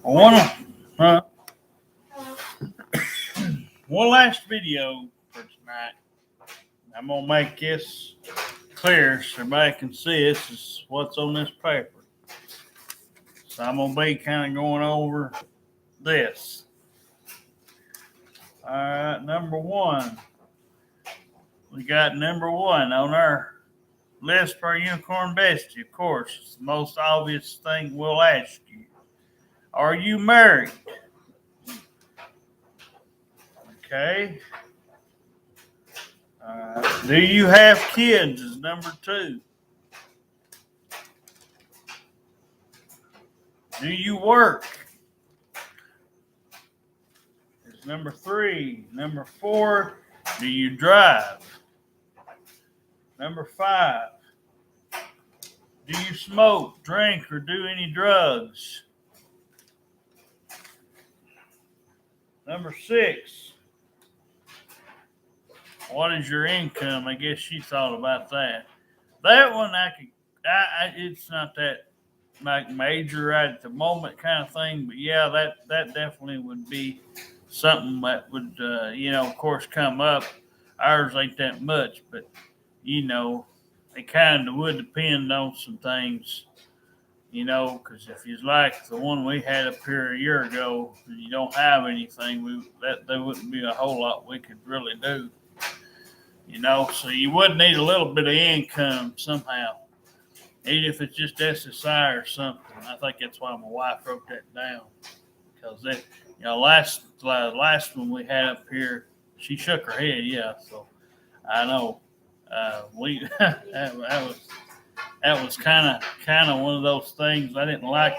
One, uh, one last video for tonight. I'm gonna make this clear so everybody can see this is what's on this paper. So I'm gonna be kind of going over this. All right, number one. We got number one on our list for unicorn bestie. Of course, it's the most obvious thing we'll ask you. Are you married? Okay. Do you have kids? Is number two. Do you work? Is number three. Number four. Do you drive? Number five. Do you smoke, drink, or do any drugs? Number six. What is your income? I guess she thought about that. That one it's not that like major right at the moment kind of thing, but yeah, that definitely would be something that would of course come up. Ours ain't that much, but it kind of would depend on some things, because if you like the one we had up here a year ago and you don't have anything, there wouldn't be a whole lot we could really do. So you would need a little bit of income somehow, even if it's just SSI or something. I think that's why my wife wrote that down, because last one we had up here, she shook her head. Yeah, so I know we that was kind of one of those things I didn't like.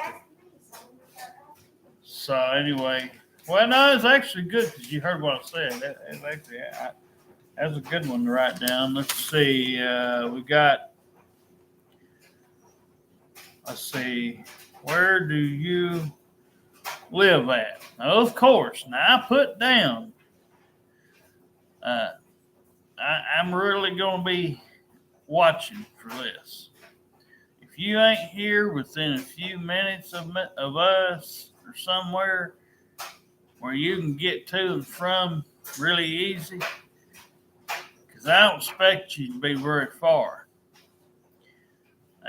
So anyway, well, no, it's actually good because you heard what I said. That's actually that's a good one to write down. Let's see. We got. Let's see. Where do you live at? Now, of course. Now I put down. I'm really going to be watching for this. If you ain't here within a few minutes of us or somewhere where you can get to and from really easy, because I don't expect you to be very far.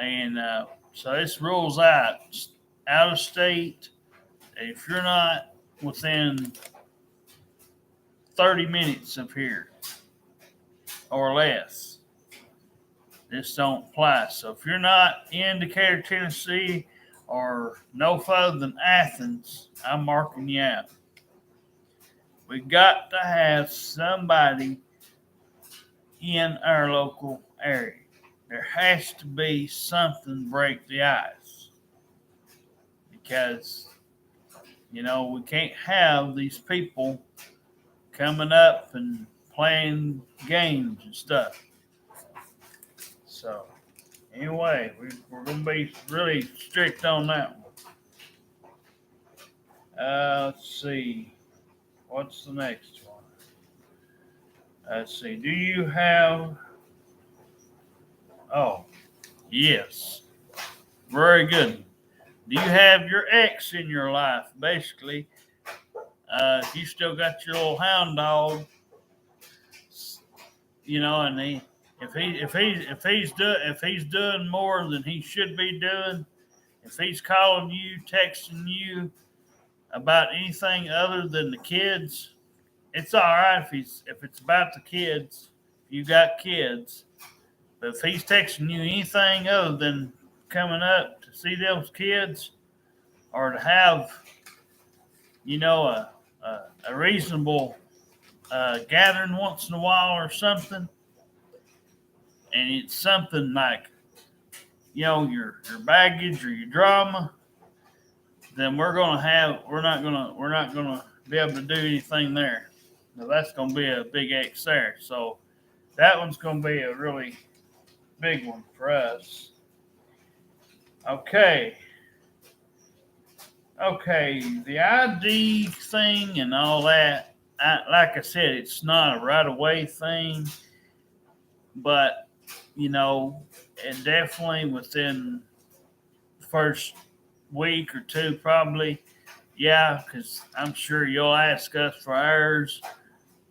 And so this rules out of state. If you're not within 30 minutes of here or less, this don't apply. So if you're not in Decatur, Tennessee, or no further than Athens, I'm marking you out. We got to have somebody in our local area. There has to be something to break the ice, because we can't have these people coming up and playing games and stuff. So anyway, we're going to be really strict on that one. Let's see. What's the next one? Let's see. Do you have... Oh, yes. Very good. Do you have your ex in your life? Basically, if you still got your little hound dog, and if he's doing more than he should be doing, if he's calling you, texting you about anything other than the kids, it's all right if it's about the kids. If you got kids, but if he's texting you anything other than coming up to see those kids or to have, a reasonable gathering once in a while or something, and it's something like, your baggage or your drama, then we're not gonna be able to do anything there. Now that's gonna be a big X there. So that one's gonna be a really big one for us. Okay, the ID thing and all that, like I said, it's not a right away thing, but and definitely within the first week or two, probably. Yeah, because I'm sure you'll ask us for ours.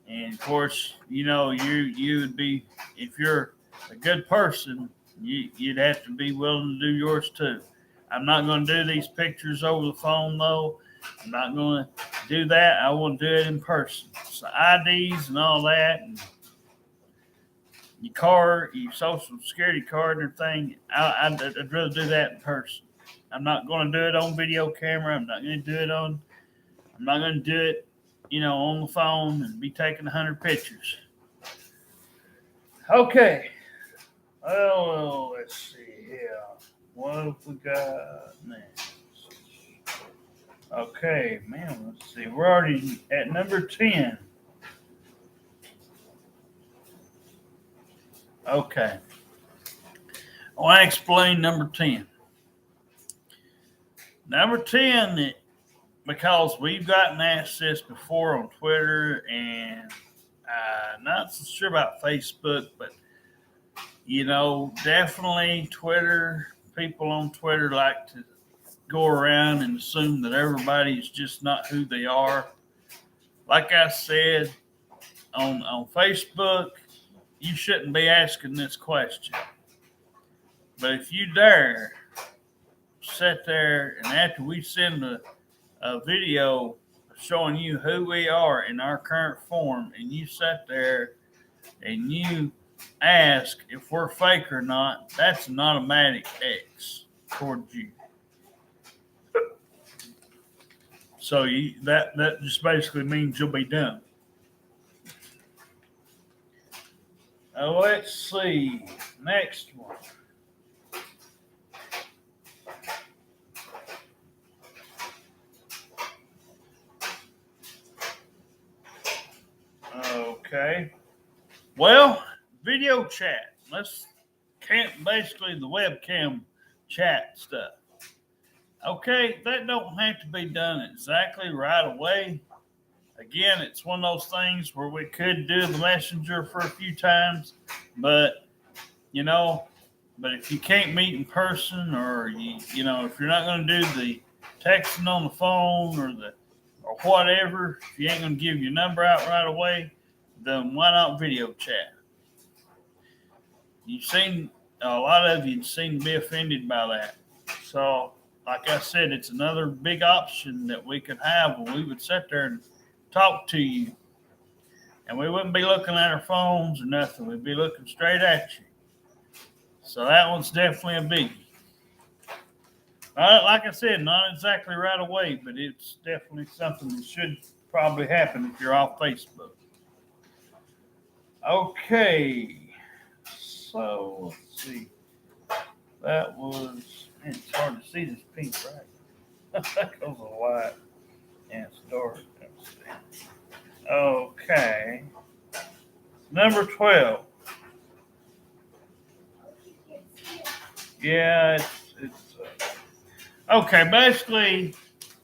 And of course, you would be, if you're a good person, you'd have to be willing to do yours too. I'm not going to do these pictures over the phone though. I'm not going to do that. I want to do it in person. So IDs and all that, and your card, your social security card and everything. I'd rather do that in person. I'm not going to do it on video camera. I'm not going to do it on. I'm not going to do it, on the phone and be taking 100 pictures. Okay. Well, let's see here. What have we got next? Okay, man, let's see. We're already at number 10. Okay. I want to explain number 10. Number 10, because we've gotten asked this before on Twitter and not so sure about Facebook, but definitely Twitter. People on Twitter like to go around and assume that everybody's just not who they are. Like I said, on Facebook, you shouldn't be asking this question. But if you dare sit there and after we send a video showing you who we are in our current form, and you sit there and you ask if we're fake or not, that's an automatic X towards you. So that just basically means you'll be done. Let's see. Next one. Okay. Well, video chat. Basically the webcam chat stuff. Okay, that don't have to be done exactly right away. Again, it's one of those things where we could do the messenger for a few times, but if you can't meet in person, or if you're not going to do the texting on the phone or whatever, if you ain't going to give your number out right away, then why not video chat? A lot of you seem to be offended by that. So, like I said, it's another big option that we could have when we would sit there and talk to you. And we wouldn't be looking at our phones or nothing. We'd be looking straight at you. So that one's definitely a biggie. Like I said, not exactly right away, but it's definitely something that should probably happen if you're off Facebook. Okay. So, let's see. That was, man, it's hard to see this pink right. That goes a lot. Yeah, it's dark. Let's see. Okay. Number 12. Yeah, it's okay. Basically,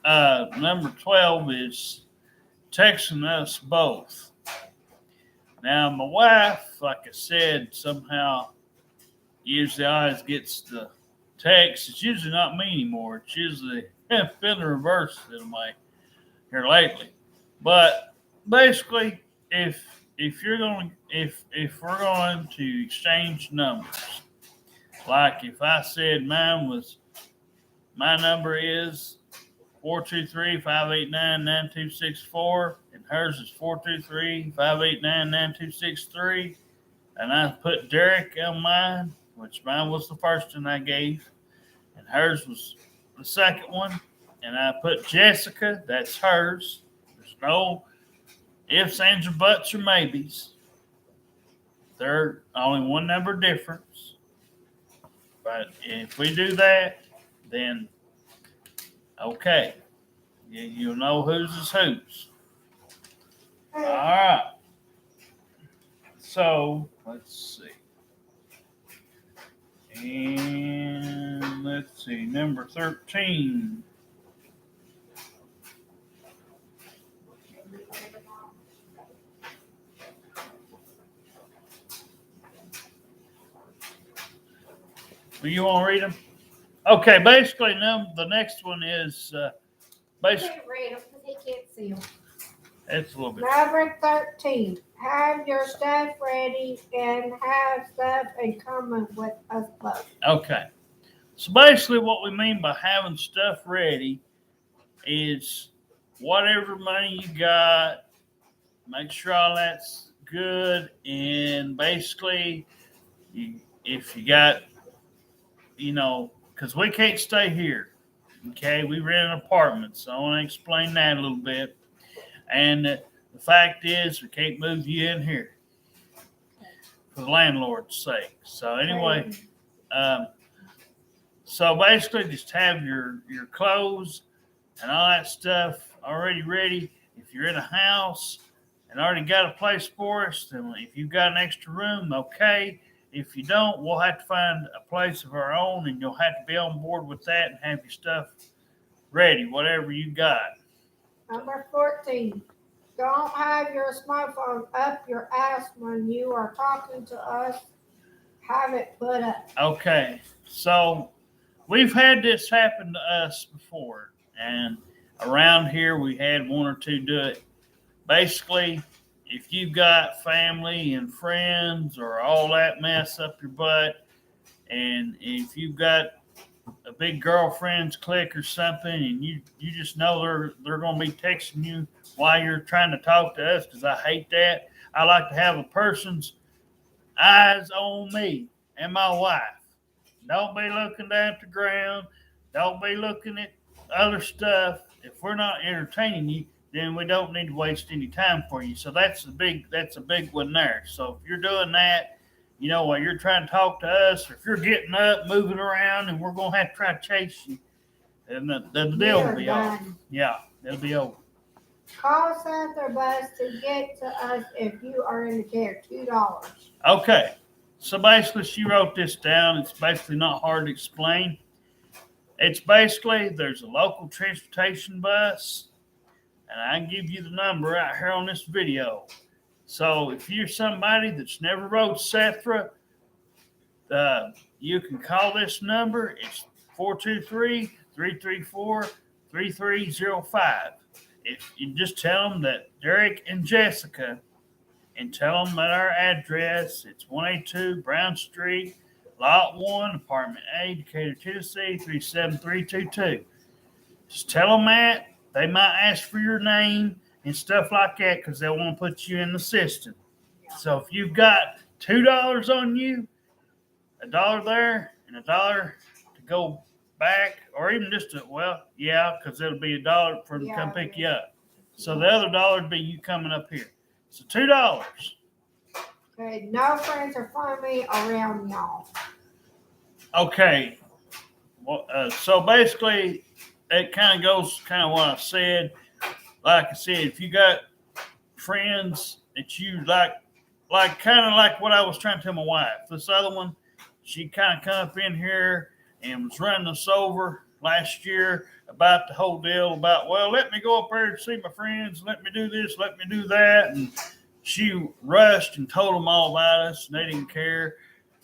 number 12 is texting us both. Now, my wife, like I said, somehow usually always gets the text. It's usually not me anymore. It's usually been the reverse in my here lately. But basically, if we're going to exchange numbers, like if I said my number is 423-589-9264, and hers is 423-589-9263, and I put Derek on mine, which mine was the first one I gave, and hers was the second one, and I put Jessica, that's hers. There's no ifs, ands, or buts, or maybes. They're only one number difference. But if we do that, then okay. You'll know whose is whose. All right. So, let's see. And let's see, number 13. Well, you want to read them? Okay, basically, the next one is basically. Can't read them because he can't see them. It's a little bit. Number 13. Have your stuff ready and have stuff in common with us both. Okay. So basically, what we mean by having stuff ready is whatever money you got, make sure all that's good, and basically, if you got, because we can't stay here. Okay, we rent an apartment, so I want to explain that a little bit. And the fact is, we can't move you in here for the landlord's sake. So anyway, so basically, just have your clothes and all that stuff already ready. If you're in a house and already got a place for us, then if you've got an extra room, okay. If you don't, we'll have to find a place of our own, and you'll have to be on board with that and have your stuff ready, whatever you got. Number 14. Don't have your smartphone up your ass when you are talking to us. Have it put up. Okay, so we've had this happen to us before, and around here we had one or two do it. Basically, if you've got family and friends or all that mess up your butt, and if you've got a big girlfriend's clique or something, and you just know they're going to be texting you while you're trying to talk to us, because I hate that. I like to have a person's eyes on me and my wife. Don't be looking down at the ground. Don't be looking at other stuff. If we're not entertaining you, then we don't need to waste any time for you. So that's a big one there. So if you're doing that, while you're trying to talk to us, or if you're getting up, moving around, and we're gonna have to try to chase you, then the deal will be over. Yeah, it'll be over. Call Santa Bus to get to us if you are in the care. $2. Okay. So basically, she wrote this down. It's basically not hard to explain. It's basically there's a local transportation bus, and I can give you the number right here on this video. So if you're somebody that's never rode Sethra, you can call this number. It's 423-334-3305. If you just tell them that Derek and Jessica, and tell them that our address, it's 182 Brown Street, Lot 1, Apartment A, Decatur, Tennessee, 37322. Just tell them that. They might ask for your name and stuff like that because they want to put you in the system. So if you've got $2 on you, $1 there, and $1 to go back, or even just because it'll be $1 for them to come pick you up. So the other $1 would be you coming up here. So $2. Okay, no friends or family around y'all. Okay. Well, so basically, it kind of goes what I said. Like I said, if you got friends that you like what I was trying to tell my wife. This other one, she kind of come up in here and was running us over last year about the whole deal about, well, let me go up there and see my friends, let me do this, let me do that. And she rushed and told them all about us, and they didn't care.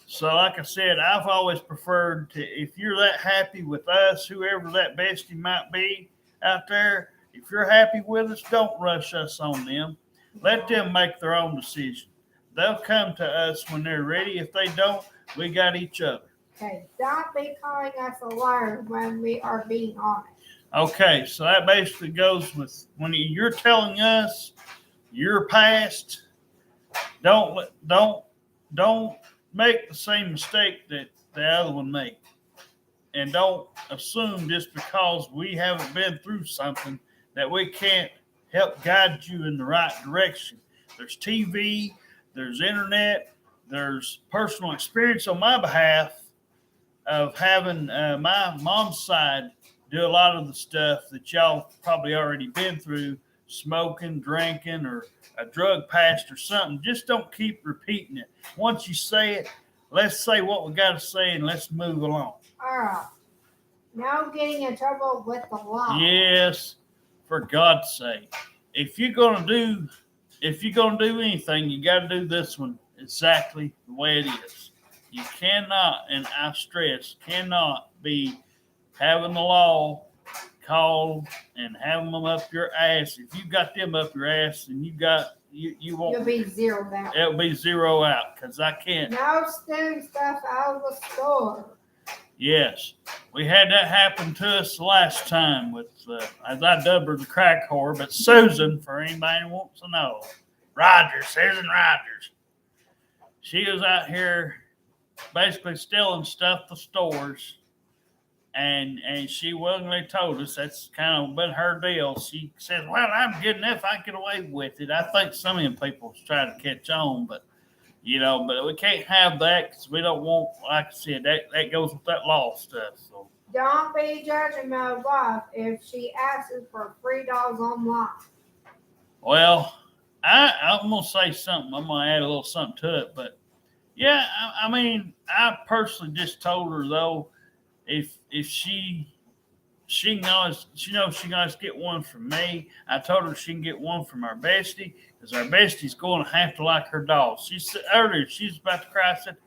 So like I said, I've always preferred to, if you're that happy with us, whoever that bestie might be out there, if you're happy with us, don't rush us on them. Let them make their own decision. They'll come to us when they're ready. If they don't, we got each other. Okay, don't be calling us a liar when we are being honest. Okay, so that basically goes with when you're telling us your past. Don't make the same mistake that the other one made, and don't assume just because we haven't been through something that we can't help guide you in the right direction. There's TV, there's internet, there's personal experience on my behalf of having my mom's side do a lot of the stuff that y'all probably already been through, smoking, drinking, or a drug past or something. Just don't keep repeating it. Once you say it, let's say what we got to say and let's move along. All right. Now getting in trouble with the law. Yes, for God's sake. If you're gonna do anything, you got to do this one exactly the way it is. You cannot, and I stress, cannot be having the law call and having them up your ass. If you got them up your ass, and you won't. You'll be zeroed out. It'll be zero out because I can't. No stealing stuff out of the store. Yes, we had that happen to us last time with, as I dubbed her, the crack whore, but Susan, for anybody who wants to know, Susan Rogers. She was out here basically stealing stuff to stores, and she willingly told us that's kind of been her deal. She says, "Well, I'm good enough; I get away with it." I think some of them people try to catch on, but but we can't have that because we don't want, like I said, that goes with that law stuff. So Don't be judging my wife if she asks for $3 online. well, I'm gonna say something. I'm gonna add a little something to it, but yeah, I mean, I personally just told her though, if she knows she can always get one from me. I told her she can get one from our bestie because our bestie's going to have to like her dolls. She said earlier she's about to cry. I said,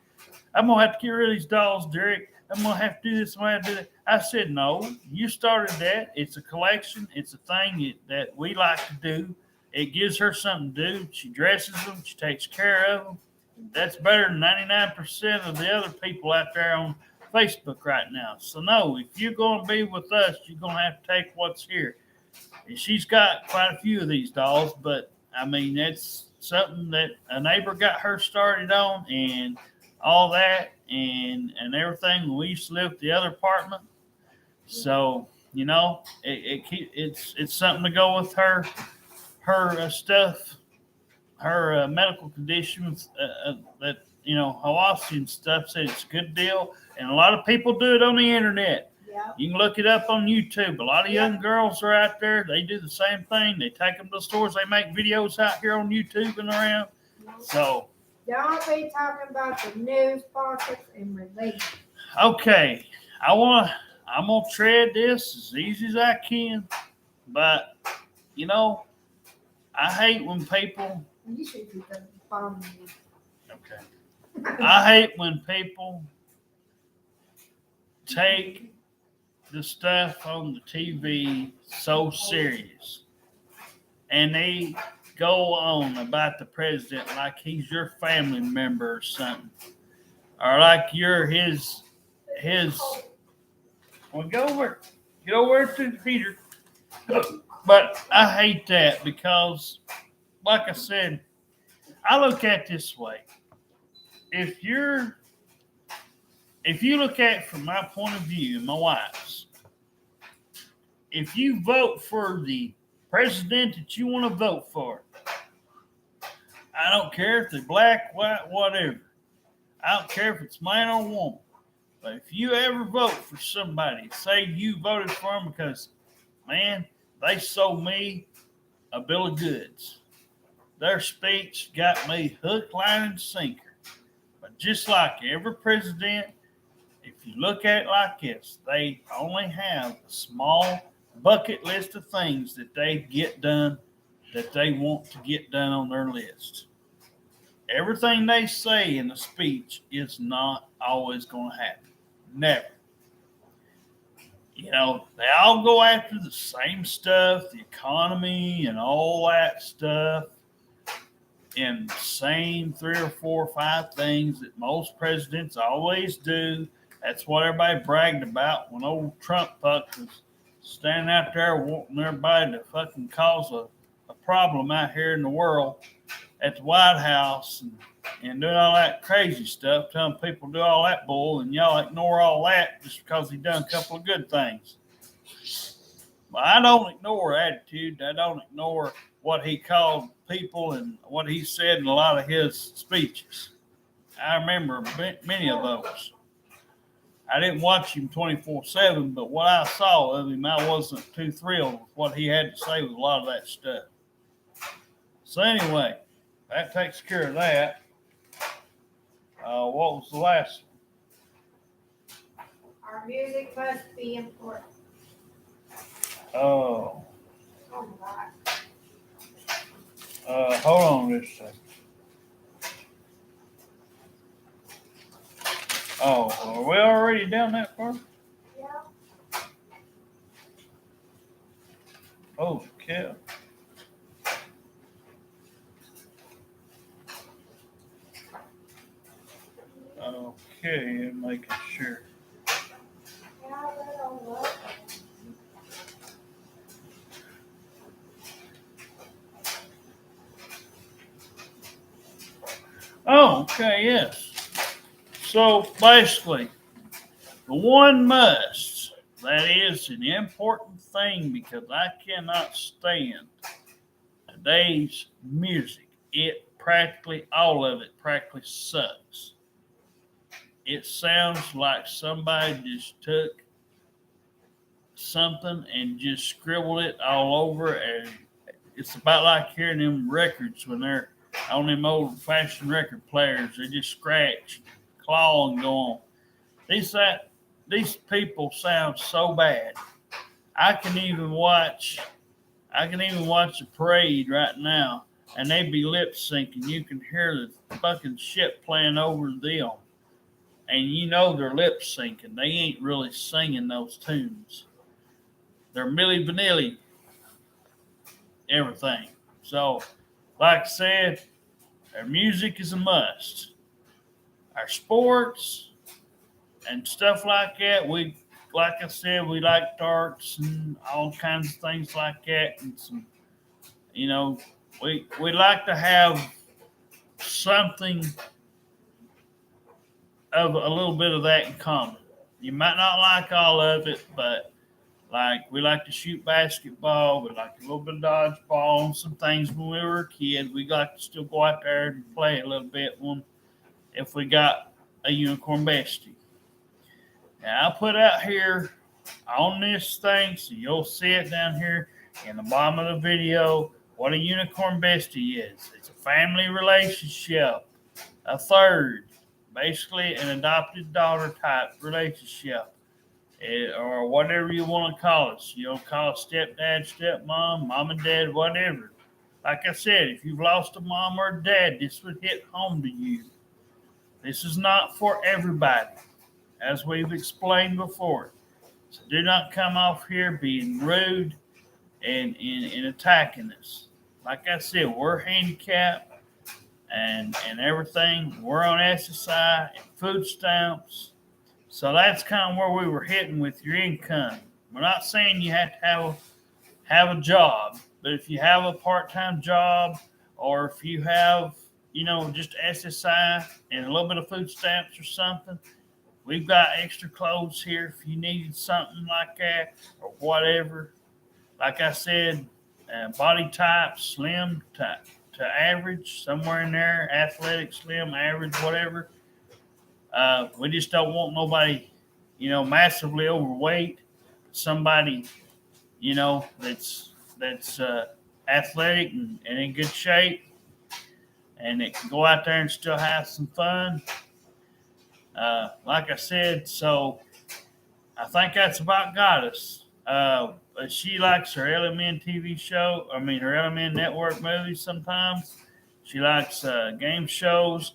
"I'm gonna have to get rid of these dolls, Derek. I'm gonna have to do this. I'm gonna have to do that." I said, "No, you started that. It's a collection. It's a thing that we like to do. It gives her something to do. She dresses them. She takes care of them. That's better than 99% of the other people out there on Facebook right now. So no, if you're going to be with us, you're going to have to take what's here." And she's got quite a few of these dolls, but I mean, that's something that a neighbor got her started on and all that and everything. We used to live at the other apartment. So, it's something to go with her stuff, her medical conditions that Hawassi and stuff said it's a good deal, and a lot of people do it on the internet. Yeah. You can look it up on YouTube. A lot of young girls are out there. They do the same thing. They take them to the stores. They make videos out here on YouTube and around. So Don't be talking about the news, politics, and religion. okay, I'm gonna tread this as easy as I can, but I hate when people. You should be the phone. Okay. I hate when people take the stuff on the TV so serious and they go on about the president like he's your family member or something, or like you're his. Well, get over to the heater. But I hate that because, like I said, I look at it this way. If you look at it from my point of view and my wife's, if you vote for the president that you want to vote for, I don't care if they're black, white, whatever. I don't care if it's man or woman. But if you ever vote for somebody, say you voted for them because, man, they sold me a bill of goods. Their speech got me hook, line, and sinker. But just like every president, if you look at it like this, they only have a small bucket list of things that they get done that they want to get done on their list. Everything they say in the speech is not always going to happen. Never. They all go after the same stuff, the economy and all that stuff, and the same 3 or 4 or 5 things that most presidents always do. That's what everybody bragged about when old Trump was standing out there wanting everybody to fucking cause a problem out here in the world at the White House and doing all that crazy stuff, telling people to do all that bull, and y'all ignore all that just because he done a couple of good things. But I don't ignore attitude. I don't ignore what he called people and what he said in a lot of his speeches. I remember many of those. I didn't watch him 24/7, but what I saw of him, I wasn't too thrilled with what he had to say with a lot of that stuff. So anyway, that takes care of that. What was the last one? Our music must be important. Oh, Oh my hold on just a second. Oh, are we already down that far? Yeah. Oh, cow. Okay, I'm making sure. Yeah, they don't look. Oh, okay, yes. So basically, the one must, that is an important thing because I cannot stand today's music. It practically, all of it practically sucks. It sounds like somebody just took something and just scribbled it all over, and it's about like hearing them records when they're on them old fashioned record players. They just scratch, claw, and go on. These people sound so bad. I can even watch I can even watch the parade right now, and they be lip syncing. You can hear the fucking shit playing over them, and you know they're lip syncing. They ain't really singing those tunes. They're Milli Vanilli everything. So, like I said, our music is a must. Our sports and stuff like that, like I said, we like darts and all kinds of things like that, and some, you know, we like to have something of a little bit of that in common. You might not like all of it, but like we like to shoot basketball, we like a little bit of dodgeball and some things when we were a kid. We like to still go out there and play a little bit when if we got a unicorn bestie. Now I'll put out here on this thing so you'll see it down here in the bottom of the video what a unicorn bestie is. It's a family relationship, a third, basically an adopted daughter type relationship. Or whatever you want to call it. You don't call it stepdad, stepmom, mom and dad, whatever. Like I said, if you've lost a mom or a dad, this would hit home to you. This is not for everybody, as we've explained before. So do not come off here being rude and attacking us. Like I said, we're handicapped and everything. We're on SSI and food stamps. So that's kind of where we were hitting with your income. We're not saying you have to have a job, but if you have a part-time job or if you have, just SSI and a little bit of food stamps or something, we've got extra clothes here if you needed something like that or whatever. Like I said, body type, slim to average, somewhere in there, athletic, slim, average, whatever. We just don't want nobody, massively overweight. Somebody, that's athletic and in good shape, and it can go out there and still have some fun. Like I said, so I think that's about got us. She likes her LMN TV show. I mean, her LMN network movies sometimes. She likes game shows,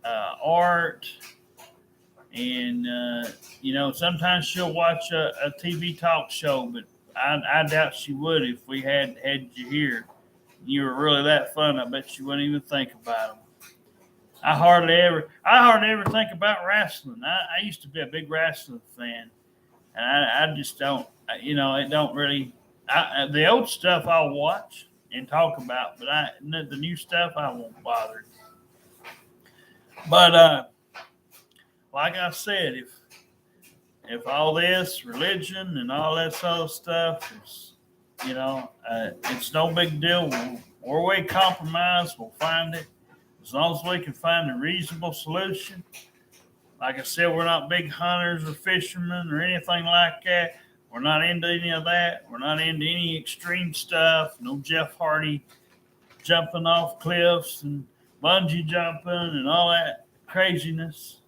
art, and sometimes she'll watch a TV talk show. But I doubt she would if we had you here. You were really that fun. I bet you wouldn't even think about them. I hardly ever think about wrestling. I used to be a big wrestling fan, and I just don't. It don't really. The old stuff I'll watch and talk about, but the new stuff I won't bother. But like I said, if all this religion and all that sort of stuff is, it's no big deal. Where we compromise, we'll find it. As long as we can find a reasonable solution. Like I said, we're not big hunters or fishermen or anything like that. We're not into any of that. We're not into any extreme stuff. No Jeff Hardy jumping off cliffs and bungee jumping and all that craziness.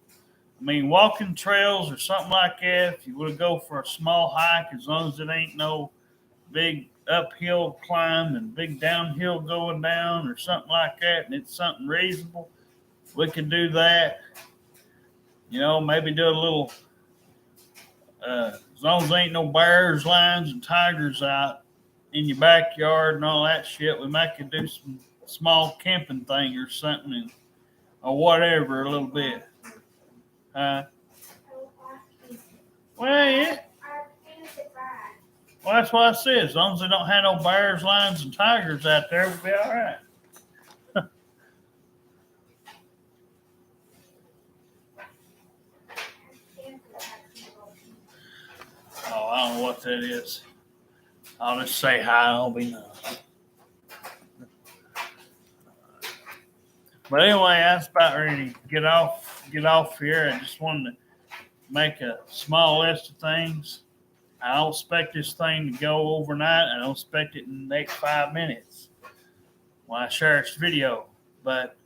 I mean, walking trails or something like that, if you want to go for a small hike, as long as it ain't no big uphill climb and big downhill going down or something like that, and it's something reasonable, we can do that. Maybe do a little, as long as there ain't no bears, lions, and tigers out in your backyard and all that shit, we might could do some small camping thing or something, or whatever, a little bit. Well, yeah. Well, that's what I said. As long as they don't have no bears, lions, and tigers out there, we'll be all right. Oh, I don't know what that is. I'll just say hi. I'll be nice. But anyway, I was about ready to get off here. I just wanted to make a small list of things. I don't expect this thing to go overnight. I don't expect it in the next 5 minutes when I share this video. But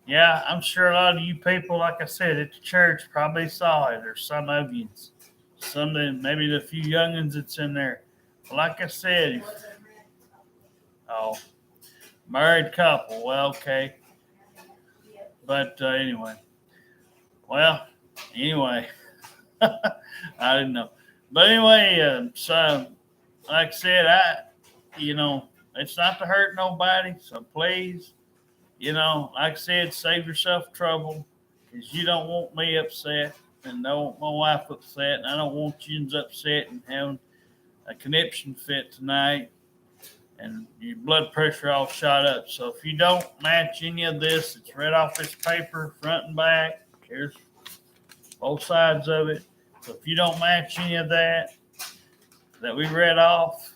yeah, I'm sure a lot of you people, like I said, at the church probably saw it, or some of you, some of maybe the few youngins that's in there. But like I said, married couple. Well, okay. But anyway, I didn't know. But anyway, so like I said, it's not to hurt nobody. So please, like I said, save yourself trouble, because you don't want me upset, and don't want my wife upset, and I don't want you upset and having a conniption fit tonight and your blood pressure all shot up. So if you don't match any of this, it's read off this paper, front and back. Here's both sides of it. So if you don't match any of that we read off,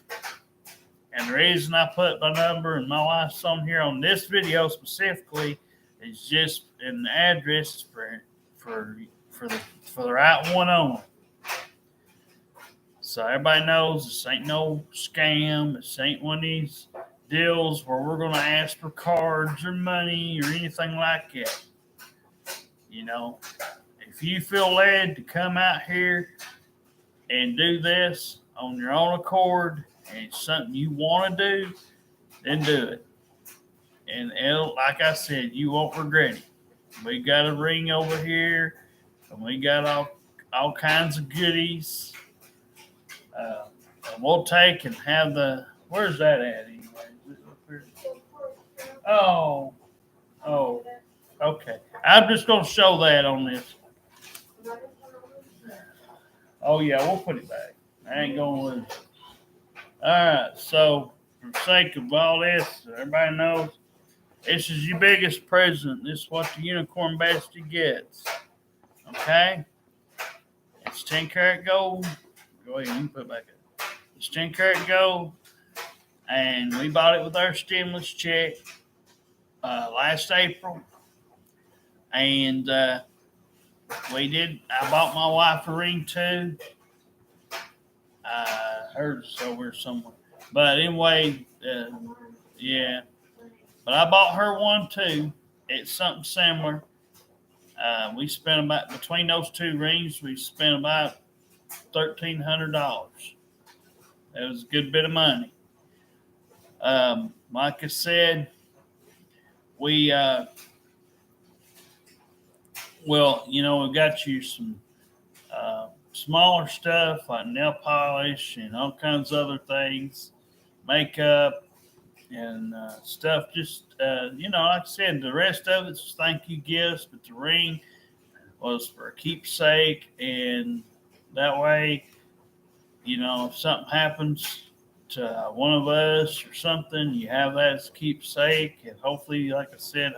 and the reason I put my number and my wife's on here on this video specifically is just an address for the right one only. So everybody knows this ain't no scam. This ain't one of these deals where we're going to ask for cards or money or anything like that. If you feel led to come out here and do this on your own accord, and it's something you want to do, then do it. And like I said, you won't regret it. We got a ring over here, and we got all kinds of goodies. And we'll take and have where's that at anyway? Is it up here? Oh, okay. I'm just going to show that on this. Oh, yeah, we'll put it back. I ain't going to lose it. All right, so for the sake of all this, everybody knows this is your biggest present. This is what the unicorn bestie gets. Okay? It's 10 karat gold. Go ahead, you can put it back up. It's 10 karat gold, and we bought it with our stimulus check last April. And I bought my wife a ring too. Hers over somewhere. But anyway, yeah. But I bought her one too. It's something similar. We spent about, between those two rings, we spent about $1,300. It was a good bit of money. Like I said, we got you some smaller stuff like nail polish and all kinds of other things, makeup and stuff. Just like I said, the rest of it's thank you gifts, but the ring was for a keepsake, and that way, if something happens to one of us or something, you have that as a keepsake. And hopefully, like I said,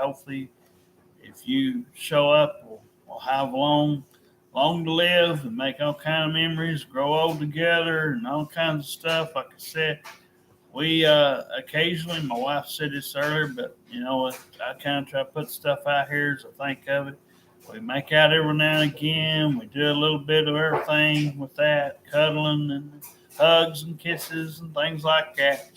if you show up, we'll have long to live and make all kind of memories, grow old together, and all kinds of stuff. Like I said, we occasionally, my wife said this earlier, but I kind of try to put stuff out here as I think of it. We make out every now and again. We do a little bit of everything with that, cuddling and hugs and kisses and things like that,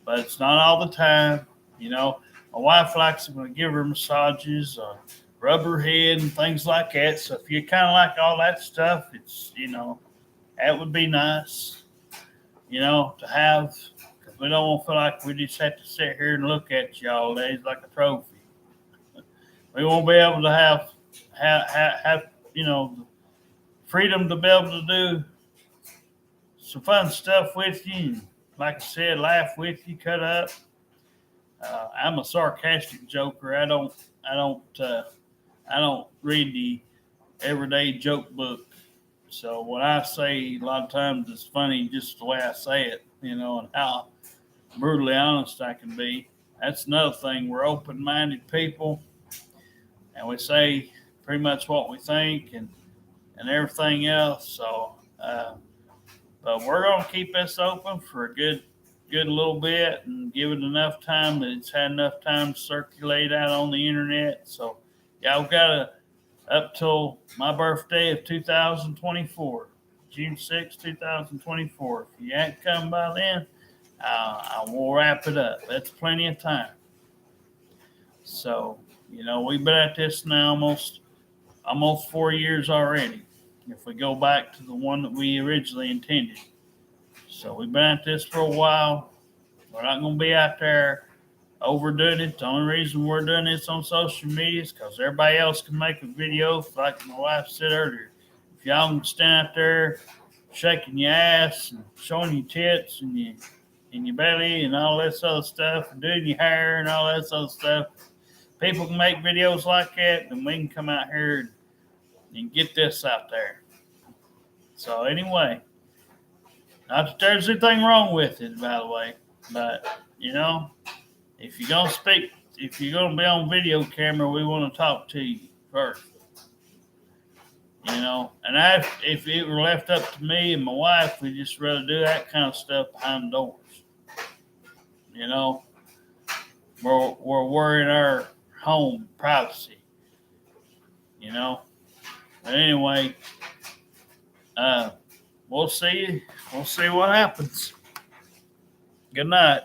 But it's not all the time. My wife likes it when I give her massages or rub her head and things like that. So if you kind of like all that stuff, it's, that would be nice, to have, because we don't want to feel like we just have to sit here and look at you all day like a trophy. We won't be able to have the freedom to be able to do some fun stuff with you and like I said, laugh with you, cut up. I'm a sarcastic joker. I don't read the everyday joke book. So what I say a lot of times is funny just the way I say it, and how brutally honest I can be. That's another thing. We're open-minded people, and we say pretty much what we think and everything else. So, but we're gonna keep this open for a good little bit and give it enough time that it's had enough time to circulate out on the internet. So, y'all got up till my birthday of 2024, June 6, 2024. If you ain't come by then, I will wrap it up. That's plenty of time. So, we've been at this now almost 4 years already. If we go back to the one that we originally intended. So we've been at this for a while. We're not going to be out there overdoing it. The only reason we're doing this on social media is because everybody else can make a video. Like my wife said earlier, if y'all can stand out there shaking your ass and showing your tits and your belly and all this other stuff, and doing your hair and all that other stuff, people can make videos like that, then we can come out here and get this out there. So anyway, not that there's anything wrong with it, by the way, but if you're gonna be on video camera, we want to talk to you first. And if it were left up to me and my wife, we'd just rather do that kind of stuff behind doors. We're worrying our home privacy. But anyway, we'll see. We'll see what happens. Good night.